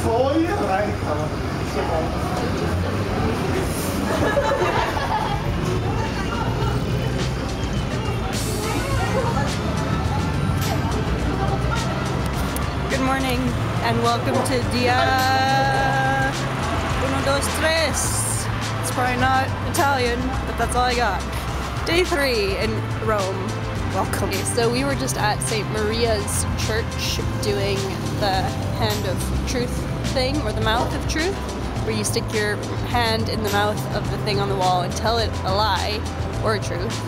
Good morning and welcome to Dia Uno, Dos, Tres. It's probably not Italian, but that's all I got. Day 3 in Rome. Welcome. Okay, so we were just at St. Maria's Church doing the Hand of Truth thing, or the Mouth of Truth, where you stick your hand in the mouth of the thing on the wall and tell it a lie or a truth,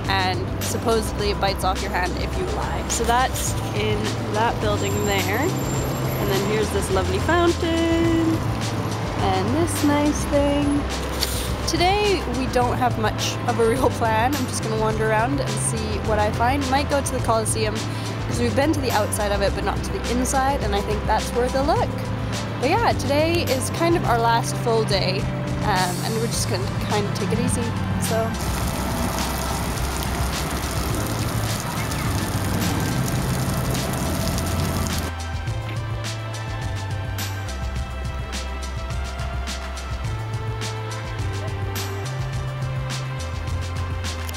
and supposedly it bites off your hand if you lie. So that's in that building there, and then here's this lovely fountain and this nice thing. Today we don't have much of a real plan. I'm just gonna wander around and see what I find. Might go to the Colosseum because we've been to the outside of it but not to the inside, and I think that's worth a look. But yeah, today is kind of our last full day, and we're just gonna kind of take it easy. So.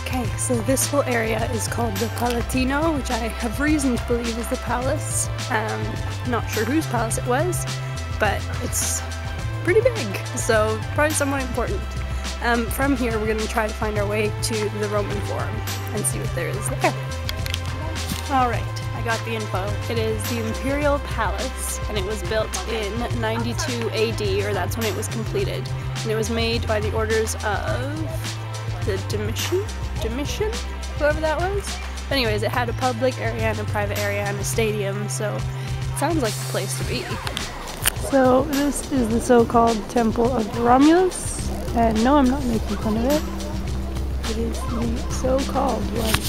Okay, so this whole area is called the Palatino, which I have reason to believe is the palace. Not sure whose palace it was, but it's pretty big, so probably somewhat important. From here we're going to try to find our way to the Roman Forum and see what there is there. Alright, I got the info. It is the Imperial Palace, and it was built in 92 AD, or that's when it was completed. And it was made by the orders of the Domitian, whoever that was. But anyways, it had a public area and a private area and a stadium, so it sounds like the place to be. So this is the so-called Temple of Romulus, and no, I'm not making fun of it. It is the so-called one.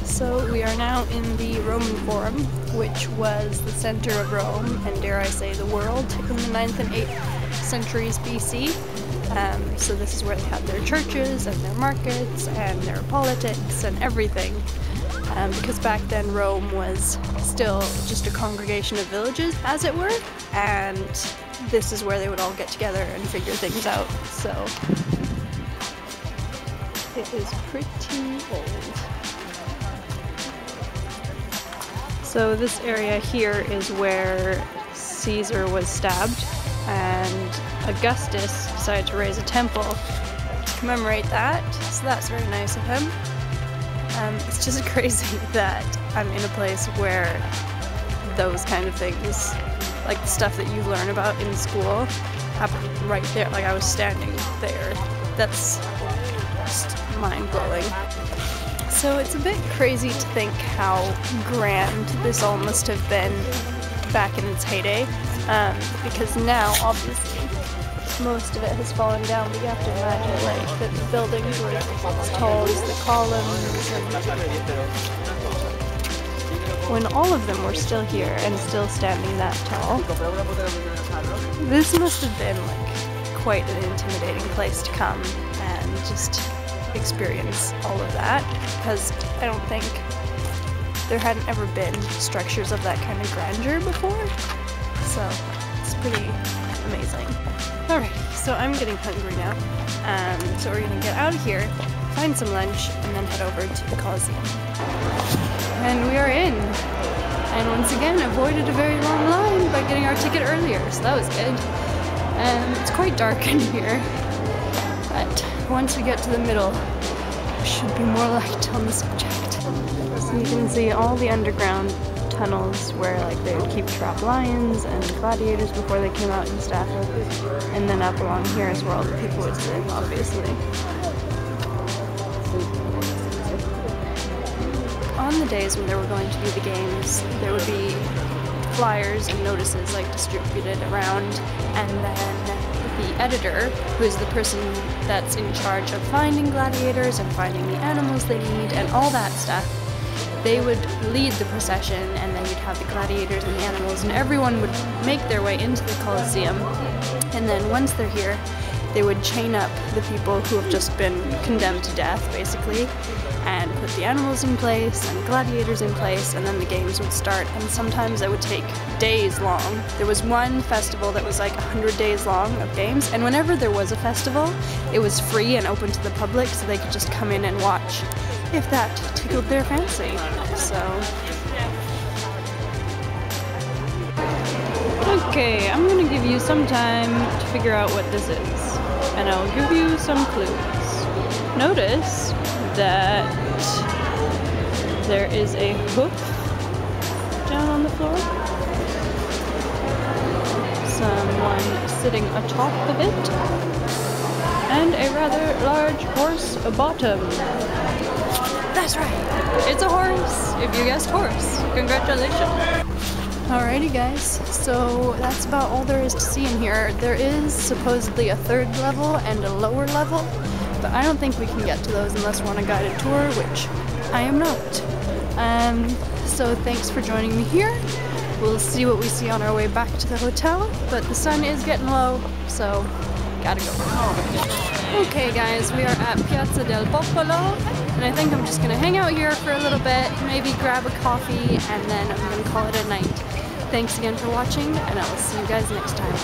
So we are now in the Roman Forum, which was the center of Rome, and dare I say the world, in the 9th and 8th centuries BC. So this is where they had their churches and their markets and their politics and everything. Because back then Rome was still just a congregation of villages, as it were, and this is where they would all get together and figure things out. So it is pretty old. So this area here is where Caesar was stabbed, and Augustus decided to raise a temple to commemorate that, so that's very nice of him. It's just crazy that I'm in a place where those kind of things, like the stuff that you learn about in school, happen right there. Like, I was standing there. That's just mind-blowing. So it's a bit crazy to think how grand this all must have been back in its heyday, because now, obviously, most of it has fallen down, but you have to imagine, like, that the buildings were as tall as the columns, and when all of them were still here and still standing that tall, this must have been, like, quite an intimidating place to come and just experience all of that, because I don't think there hadn't ever been structures of that kind of grandeur before, so it's pretty amazing. Alrighty, so I'm getting hungry now, so we're gonna get out of here, find some lunch, and then head over to the Colosseum. And we are in, and once again avoided a very long line by getting our ticket earlier, so that was good. It's quite dark in here, but once we get to the middle, there should be more light on the subject. So you can see all the underground tunnels where, like, they would keep trapped lions and gladiators before they came out and stuff, and then up along here is where all the people would live, obviously. On the days when they were going to do the games, there would be flyers and notices, like, distributed around, and then the editor, who is the person that's in charge of finding gladiators and finding the animals they need and all that stuff, they would lead the procession, and then you'd have the gladiators and the animals, and everyone would make their way into the Colosseum, and then once they're here, they would chain up the people who have just been condemned to death, basically, and put the animals in place and gladiators in place, and then the games would start, and sometimes it would take days long. There was one festival that was like 100 days long of games, and whenever there was a festival, it was free and open to the public, so they could just come in and watch if that tickled their fancy. So okay, I'm gonna give you some time to figure out what this is, and I'll give you some clues. Notice that there is a hoof down on the floor, someone sitting atop of it, and a rather large horse bottom. That's right, it's a horse! If you guessed horse, congratulations! Alrighty guys, so that's about all there is to see in here. There is supposedly a third level and a lower level, but I don't think we can get to those unless we're on a guided tour, which I am not. So thanks for joining me here. We'll see what we see on our way back to the hotel, but the sun is getting low, so gotta go. Okay guys, we are at Piazza del Popolo, and I think I'm just gonna hang out here for a little bit, maybe grab a coffee, and then I'm gonna call it a night. Thanks again for watching, and I will see you guys next time.